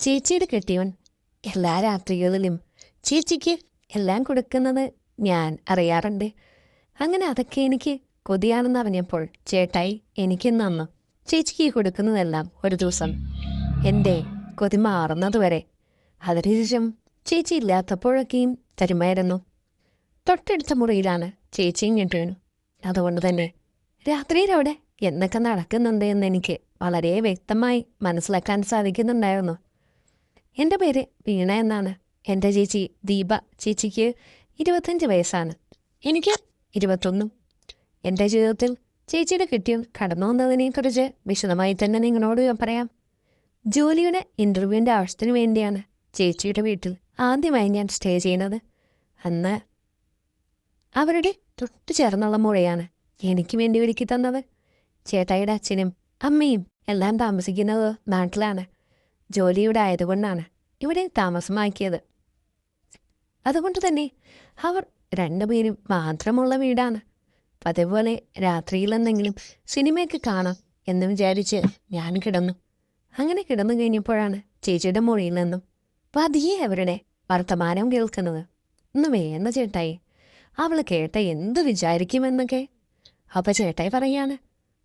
ചേച്ചിയുടെ കെട്ടിയവൻ എല്ലാ രാത്രികളിലും ചേച്ചിക്ക് എല്ലാം കൊടുക്കുന്നത് ഞാൻ അറിയാറുണ്ട്. അങ്ങനെ അതൊക്കെ എനിക്ക് കൊതിയാണെന്ന് അറിഞ്ഞപ്പോൾ ചേട്ടായി എനിക്ക് നന്നു ചേച്ചിക്ക് കൊടുക്കുന്നതെല്ലാം ഒരു ദിവസം എൻ്റെ കൊതി മാറുന്നതുവരെ. അതിനുശേഷം ചേച്ചി ഇല്ലാത്തപ്പോഴൊക്കെയും തരുമായിരുന്നു. തൊട്ടടുത്ത മുറിയിലാണ് ചേച്ചിയും കെട്ടിയവനും. അതുകൊണ്ട് തന്നെ രാത്രിയിൽ അവിടെ എന്തൊക്കെ നടക്കുന്നുണ്ട് എന്ന് എനിക്ക് വളരെ വ്യക്തമായി മനസ്സിലാക്കാൻ സാധിക്കുന്നുണ്ടായിരുന്നു. എൻ്റെ പേര് വീണ എന്നാണ്. എൻ്റെ ചേച്ചി ദീപ. ചേച്ചിക്ക് 25 വയസ്സാണ്, എനിക്ക് 21. എൻ്റെ ജീവിതത്തിൽ ചേച്ചിയുടെ കെട്ടിയവൻ കടന്നു വന്നതിനെക്കുറിച്ച് വിശദമായി തന്നെ നിങ്ങളോട് പറയാം. ജോലിയുടെ ഇൻ്റർവ്യൂവിൻ്റെ ആവശ്യത്തിന് വേണ്ടിയാണ് ചേച്ചിയുടെ വീട്ടിൽ ആദ്യമായി ഞാൻ സ്റ്റേ ചെയ്യുന്നത്. അന്ന് അവരുടെ തൊട്ട് ചേർന്നുള്ള മുറിയാണ് എനിക്ക് വേണ്ടി ഒരുക്കി തന്നത്. ചേട്ടായിയുടെ അച്ഛനും അമ്മയും എല്ലാം താമസിക്കുന്നത് നാട്ടിലാണ്. ജോലിയുടെ ആയതുകൊണ്ടാണ് ഇവിടെ താമസമാക്കിയത്. അതുകൊണ്ട് തന്നെ അവർ രണ്ടുപേരും മാത്രമുള്ള വീടാണ്. അതേപോലെ രാത്രിയിൽ എന്തെങ്കിലും സിനിമയൊക്കെ കാണാം എന്ന് വിചാരിച്ച് ഞാൻ കിടന്നു. അങ്ങനെ കിടന്നു കഴിഞ്ഞപ്പോഴാണ് ചേച്ചിയുടെ മുറിയിൽ നിന്നും പതിയെ അവരുടെ വർത്തമാനം കേൾക്കുന്നത്. ഒന്ന് വേണ്ട ചേട്ടായി, അവൾ കേട്ട എന്ത് വിചാരിക്കുമെന്നൊക്കെ. അപ്പം ചേട്ടായി പറയാണ്,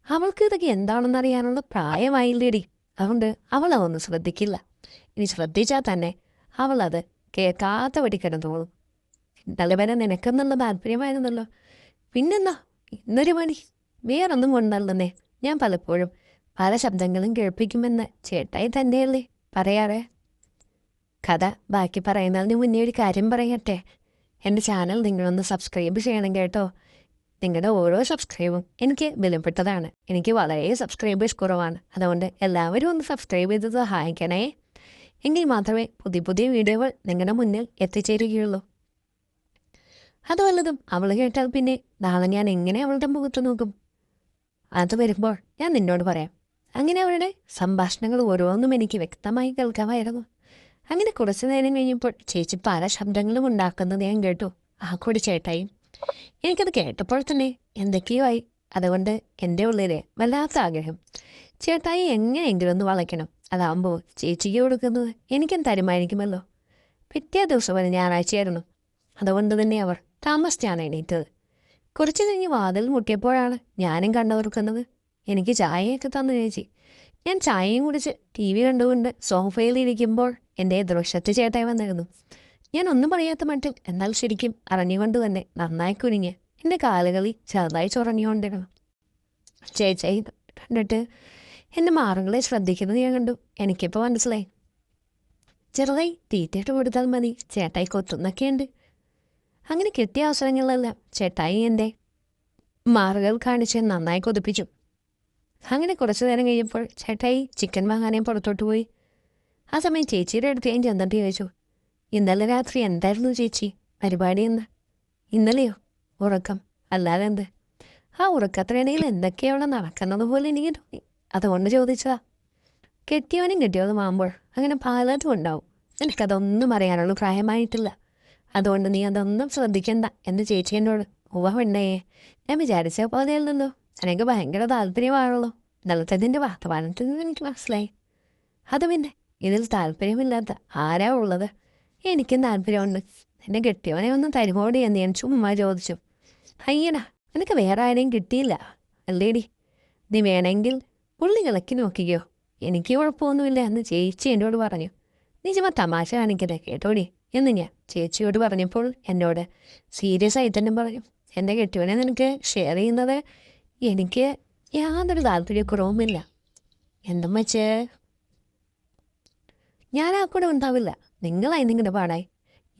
അവൾക്ക് ഇതൊക്കെ എന്താണെന്നറിയാനുള്ള പ്രായമായില്ലേടി, അതുകൊണ്ട് അവളതൊന്നും ശ്രദ്ധിക്കില്ല. ഇനി ശ്രദ്ധിച്ചാൽ തന്നെ അവളത് കേൾക്കാത്ത വടി കിടന്നോളും. ഇന്നലെ വരെ നിനക്കെന്നുള്ള താല്പര്യമായിരുന്നല്ലോ, പിന്നെന്താ ഇന്നൊരു മണി വേറൊന്നും കൊണ്ടല്ലെന്നേ ഞാൻ പലപ്പോഴും പല ശബ്ദങ്ങളും കേൾപ്പിക്കുമെന്ന് ചേട്ടായി തന്നെയല്ലേ പറയാറേ. കഥ ബാക്കി പറയുന്നതിന് മുന്നേ ഒരു കാര്യം പറയട്ടെ. എൻ്റെ ചാനൽ നിങ്ങളൊന്ന് സബ്സ്ക്രൈബ് ചെയ്യണം കേട്ടോ. നിങ്ങളുടെ ഓരോ സബ്സ്ക്രൈബും എനിക്ക് വിലപ്പെട്ടതാണ്. എനിക്ക് വളരെ സബ്സ്ക്രൈബേഴ്സ് കുറവാണ്. അതുകൊണ്ട് എല്ലാവരും ഒന്ന് സബ്സ്ക്രൈബ് ചെയ്ത് സഹായിക്കണേ. എങ്കിൽ മാത്രമേ പുതിയ പുതിയ വീഡിയോകൾ നിങ്ങളുടെ മുന്നിൽ എത്തിച്ചേരുകയുള്ളൂ. അത് വല്ലതും അവൾ കേട്ടാൽ പിന്നെ നാളെ ഞാൻ എങ്ങനെ അവളുടെ മുഖത്ത് നോക്കും? അത് വരുമ്പോൾ ഞാൻ നിന്നോട് പറയാം. അങ്ങനെ അവരുടെ സംഭാഷണങ്ങൾ ഓരോന്നും എനിക്ക് വ്യക്തമായി കേൾക്കാമായിരുന്നു. അങ്ങനെ കുറച്ചു നേരം കഴിഞ്ഞപ്പോൾ ചേച്ചി പല ശബ്ദങ്ങളും ഉണ്ടാക്കുന്നത് ഞാൻ കേട്ടു. ആ കൂടി ചേട്ടായി. എനിക്കത് കേട്ടപ്പോൾ തന്നെ എന്തൊക്കെയോ ആയി. അതുകൊണ്ട് എൻ്റെ ഉള്ളിലെ വല്ലാത്ത ആഗ്രഹം ചേട്ടായി എങ്ങനെയെങ്കിലും ഒന്ന് വളയ്ക്കണം. അതാകുമ്പോൾ ചേച്ചിക്ക് കൊടുക്കുന്നത് എനിക്കും തരുമായിരിക്കുമല്ലോ. പിറ്റേ ദിവസം വരെ ഞായറാഴ്ചയായിരുന്നു. അതുകൊണ്ട് തന്നെ അവർ താമസിച്ചാണ് എണീറ്റത്. കുറച്ച് കഴിഞ്ഞ് വാതിൽ മുട്ടിയപ്പോഴാണ് ഞാനും കണ്ണുതുറക്കുന്നത്. എനിക്ക് ചായയൊക്കെ തന്നു ചേച്ചി. ഞാൻ ചായയും കുടിച്ച് TV കണ്ടുകൊണ്ട് സോഫയിലിരിക്കുമ്പോൾ എൻ്റെ എതിർവശത്ത് ചേട്ടായി വന്നിരുന്നു. ഞാൻ ഒന്നും പറയാത്ത മട്ടിൽ, എന്നാൽ ശരിക്കും അറിഞ്ഞുകൊണ്ട് തന്നെ നന്നായി കുനിഞ്ഞ് എൻ്റെ കാലുകളിൽ ചെറുതായി ചുറഞ്ഞുകൊണ്ടിരുന്നു. ചേച്ചായി കണ്ടിട്ട് എൻ്റെ മാറുകളെ ശ്രദ്ധിക്കുന്നത് ഞാൻ കണ്ടു. എനിക്കിപ്പോൾ മനസ്സിലായി, ചെറുതായി തീറ്റയിട്ട് കൊടുത്താൽ മതി, ചേട്ടായി കൊത്തുന്നൊക്കെയുണ്ട്. അങ്ങനെ കിട്ടിയ അവസരങ്ങളിലെല്ലാം ചേട്ടായി എൻ്റെ മാറുകൾ കാണിച്ച് നന്നായി കൊതിപ്പിച്ചു. അങ്ങനെ കുറച്ചു നേരം കഴിയുമ്പോൾ ചേട്ടായി ചിക്കൻ വാങ്ങാനേ പുറത്തോട്ട് പോയി. ആ സമയം ചേച്ചിയുടെ അടുത്ത് ഞാൻ ചെന്നിട്ട് ചോദിച്ചു, ഇന്നലെ രാത്രി എന്തായിരുന്നു ചേച്ചി പരിപാടി എന്ന്? ഇന്നലെയോ? ഉറക്കം അല്ലാതെ എന്ത്? ആ ഉറക്കത്തിനിടയിൽ എന്തൊക്കെയാണ് നടക്കുന്നത് പോലെ എനിക്ക് തോന്നി, അതുകൊണ്ട് ചോദിച്ചതാ. കെട്ടിയവനും കെട്ടിയതുമാകുമ്പോൾ അങ്ങനെ പലതും ഉണ്ടാവും. എനിക്കതൊന്നും അറിയാനുള്ള പ്രായമായിട്ടില്ല. അതുകൊണ്ട് നീ അതൊന്നും ശ്രദ്ധിക്കണ്ട എന്ന് ചേച്ചി എന്നോട്. ഉവ്വണ്ടേ, ഞാൻ വിചാരിച്ച പോലെയല്ലല്ലോ, എനിക്ക് ഭയങ്കര താല്പര്യമാണല്ലോ. ഇന്നലത്തതിൻ്റെ വർത്തമാനത്തിൽ നിന്ന് എനിക്ക് മനസ്സിലായി. അത് പിന്നെ ഇതിൽ താല്പര്യമില്ലാത്ത ആരാ ഉള്ളത്? എനിക്കും താല്പര്യമുണ്ട്. എന്നെ കെട്ടിയവനെ ഒന്നും തരുമോടി എന്ന് ഞാൻ ചുമ്മാ ചോദിച്ചു. അയ്യടാ, എനിക്ക് വേറെ ആരെയും കിട്ടിയില്ല അല്ലേടി, നീ വേണമെങ്കിൽ പുള്ളി കിളക്കി നോക്കിക്കോ, എനിക്ക് കുഴപ്പമൊന്നുമില്ല എന്ന് ചേച്ചി എന്നോട് പറഞ്ഞു. നീ ചുമ്മാ തമാശ കാണിക്കട്ടെ കേട്ടോടി എന്ന് ഞാൻ ചേച്ചിയോട് പറഞ്ഞപ്പോൾ എന്നോട് സീരിയസ് ആയി തന്നെ പറഞ്ഞു, എൻ്റെ കെട്ടിയവനെ നിനക്ക് ഷെയർ ചെയ്യുന്നത് എനിക്ക് യാതൊരു താല്പര്യക്കുറവുമില്ല. എന്തും വെച്ച് ഞാൻ ആ കൂടെ ഉണ്ടാവില്ല, നിങ്ങളായി നിങ്ങളുടെ പാടായി.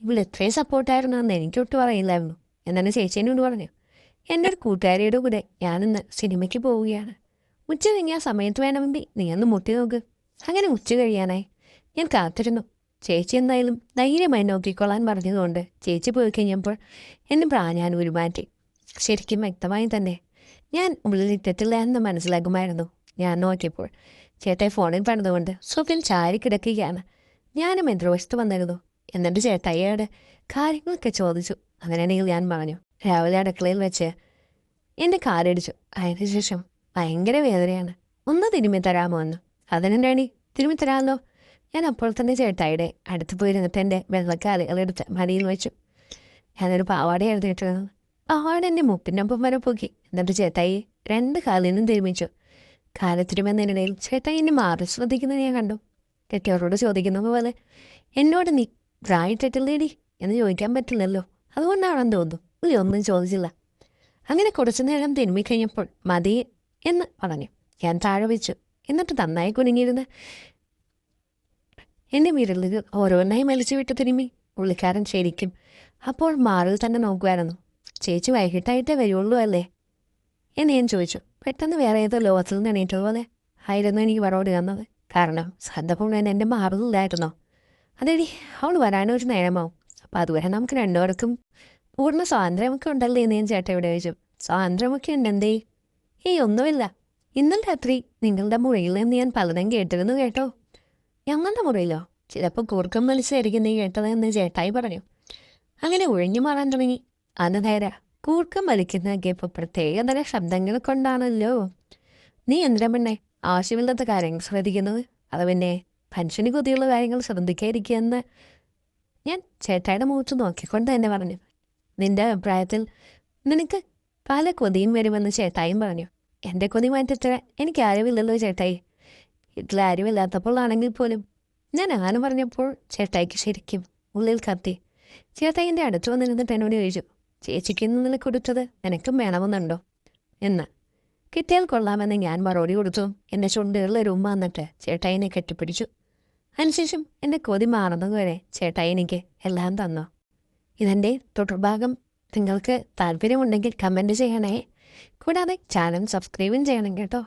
ഇവിടെ എത്രയും സപ്പോർട്ടായിരുന്നു എന്ന് എനിക്കൊട്ടും അറിയില്ലായിരുന്നു എന്നാണ് ചേച്ചി എന്നോട് പറഞ്ഞു. എൻ്റെ ഒരു കൂട്ടുകാരിയുടെ കൂടെ ഞാനിന്ന് സിനിമയ്ക്ക് പോവുകയാണ്. ഉച്ച കഴിഞ്ഞ ആ സമയത്ത് വേണമെങ്കിൽ നീ ഒന്ന് മുട്ടി നോക്ക്. അങ്ങനെ ഉച്ച കഴിയാനായി ഞാൻ കാത്തിരുന്നു. ചേച്ചി എന്തായാലും ധൈര്യമായി നോക്കിക്കൊള്ളാൻ പറഞ്ഞതുകൊണ്ട് ചേച്ചി പോയി കഴിഞ്ഞപ്പോൾ എൻ്റെ ഞാൻ ഉരുമാറ്റി. ശരിക്കും വ്യക്തമായി തന്നെ ഞാൻ ഉള്ളിലിട്ടിട്ടില്ല എന്ന് മനസ്സിലാക്കുമായിരുന്നു. ഞാൻ നോക്കിയപ്പോൾ ചേട്ടായി ഫോണിൽ പറഞ്ഞതുകൊണ്ട് സോഫയിൽ ചാരി കിടക്കുകയാണ്. ഞാനും എതിർവശത്ത് വന്നിരുന്നു. എന്നിട്ട് ചേട്ടായിയോട് കാര്യങ്ങളൊക്കെ ചോദിച്ചു. അങ്ങനെയാണെങ്കിൽ ഞാൻ പറഞ്ഞു, രാവിലെ അടുക്കളയിൽ വെച്ച് എൻ്റെ കാലടിച്ചു. അതിനുശേഷം ഭയങ്കര വേദനയാണ്, ഒന്ന് തിരുമ്മി തരാമോ എന്ന്. അതിനെന്താണി, തിരുമ്മി തരാമല്ലോ. ഞാൻ അപ്പോൾ തന്നെ ചേട്ടായിയുടെ അടുത്ത് പോയിരുന്നിട്ട് എൻ്റെ വെള്ളക്കാലുകളെടുത്ത് മടിയിൽ വെച്ചു. ഞാനൊരു പാവാട എഴുതിയിട്ടിരുന്നു. പാവാട എൻ്റെ മുപ്പിനൊപ്പം വരെ പൊക്കി. എന്നിട്ട് ചേട്ടായി 2 കാലിനും തിരുമിച്ചു. കാലത്തിരുമെന്നതിനിടയിൽ ചേട്ടായി എന്നെ മാറി ശ്രദ്ധിക്കുന്നത് ഞാൻ കണ്ടു. കെട്ടിയവരോട് ചോദിക്കുന്നത് പോലെ എന്നോട് നീ പ്രായിട്ടിട്ടില്ലേടി എന്ന് ചോദിക്കാൻ പറ്റില്ലല്ലോ, അതുകൊണ്ടാണെന്ന് തോന്നുന്നു. പുള്ളി ഒന്നും ചോദിച്ചില്ല. അങ്ങനെ കുറച്ചു നേരം തിരുമ്മിക്കഴിഞ്ഞപ്പോൾ മതി എന്ന് പറഞ്ഞു. ഞാൻ താഴെ വെച്ചു. എന്നിട്ട് നന്നായി കുനിഞ്ഞിരുന്ന് എൻ്റെ വിരലുകൾ ഓരോന്നായി വലിച്ചു വിട്ട് തിരുമ്മി. പുള്ളിക്കാരൻ ശരിക്കും അപ്പോൾ മാറിൽ തന്നെ നോക്കുമായിരുന്നു. ചേച്ചി വൈകിട്ടായിട്ടേ വരുള്ളൂ അല്ലേ എന്ന് ഞാൻ ചോദിച്ചു. പെട്ടെന്ന് വേറെ ഏതോ ലോകത്തിൽ നിന്ന് എണീറ്റതുപോലെ ആയിരുന്നു എനിക്ക് മറുപടി തന്നത്. കാരണം ശ്രദ്ധപൂർണ്ണൻ എൻ്റെ മാറില്ലായിരുന്നോ? അതെടി, അവൾ വരാനൊരു നേരമാവും. അപ്പം അതുവരെ നമുക്ക് രണ്ടുപേർക്കും പൂർണ്ണ സ്വാതന്ത്ര്യമൊക്കെ ഉണ്ടല്ലേ എന്ന് ഞാൻ ചേട്ടയോട് ചോദിച്ചു. സ്വാതന്ത്ര്യമൊക്കെ ഉണ്ടെന്തേ? ഒന്നുമില്ല. ഇന്നലെ രാത്രി നിങ്ങളുടെ മുറിയിൽ നിന്ന് ഞാൻ പലതും കേട്ടിരുന്നു കേട്ടോ. ഞങ്ങളുടെ മുറിയിലോ? ചിലപ്പോൾ കൂർക്കം വലിച്ചായിരിക്കും നീ കേട്ടതെന്ന് ചേട്ടായി പറഞ്ഞു. അങ്ങനെ ഒഴിഞ്ഞു മാറാൻ തുടങ്ങി. അത് നേരെ കൂർക്കം വലിക്കുന്നതൊക്കെ ഇപ്പോൾ പ്രത്യേകതര ശബ്ദങ്ങൾ കൊണ്ടാണല്ലോ. നീ എന്തിനാ പെണ്ണെ ആവശ്യമില്ലാത്ത കാര്യങ്ങൾ ശ്രദ്ധിക്കുന്നത്? അത് പിന്നെ മനുഷ്യന് കൊതിയുള്ള കാര്യങ്ങൾ ശ്രദ്ധിക്കാതിരിക്കുകയെന്ന് ഞാൻ ചേട്ടായിയുടെ മുഖത്ത് നോക്കിക്കൊണ്ട് തന്നെ പറഞ്ഞു. നിന്റെ അഭിപ്രായത്തിൽ നിനക്ക് പല കൊതിയും വരുമെന്ന് ചേട്ടായും പറഞ്ഞു. എൻ്റെ കൊതി മാറ്റിത്തരാൻ എനിക്ക് ആരുമില്ലല്ലോ ചേട്ടായി. വീട്ടിൽ ആരുമില്ലാത്തപ്പോൾ ആണെങ്കിൽ പോലും ഞാൻ അങ്ങനെ പറഞ്ഞപ്പോൾ ചേട്ടായിക്ക് ശരിക്കും ഉള്ളിൽ കത്തി. ചേട്ടായി എൻ്റെ അടുത്ത് വന്നിരുന്നിട്ട് എന്നോട് ചോദിച്ചു, ചേച്ചിക്ക് ഇന്ന് നിനക്ക് കൊടുത്തത് നിനക്കും വേണമെന്നുണ്ടോ എന്ന്. കിട്ടിയാൽ കൊള്ളാമെന്ന് ഞാൻ മറുപടി കൊടുത്തു. എൻ്റെ ചുണ്ടുകളിൽ ഒരു ഉമ്മ എന്നിട്ട് ചേട്ടായിനെ കെട്ടിപ്പിടിച്ചു. അതിനുശേഷം എൻ്റെ കൊതി മാറുന്നതുവരെ ചേട്ടായി എനിക്ക് എല്ലാം തന്നു. ഇതെൻ്റെ തുടർഭാഗം നിങ്ങൾക്ക് താല്പര്യമുണ്ടെങ്കിൽ കമൻറ്റ് ചെയ്യണേ. കൂടാതെ ചാനൽ സബ്സ്ക്രൈബും ചെയ്യണം കേട്ടോ.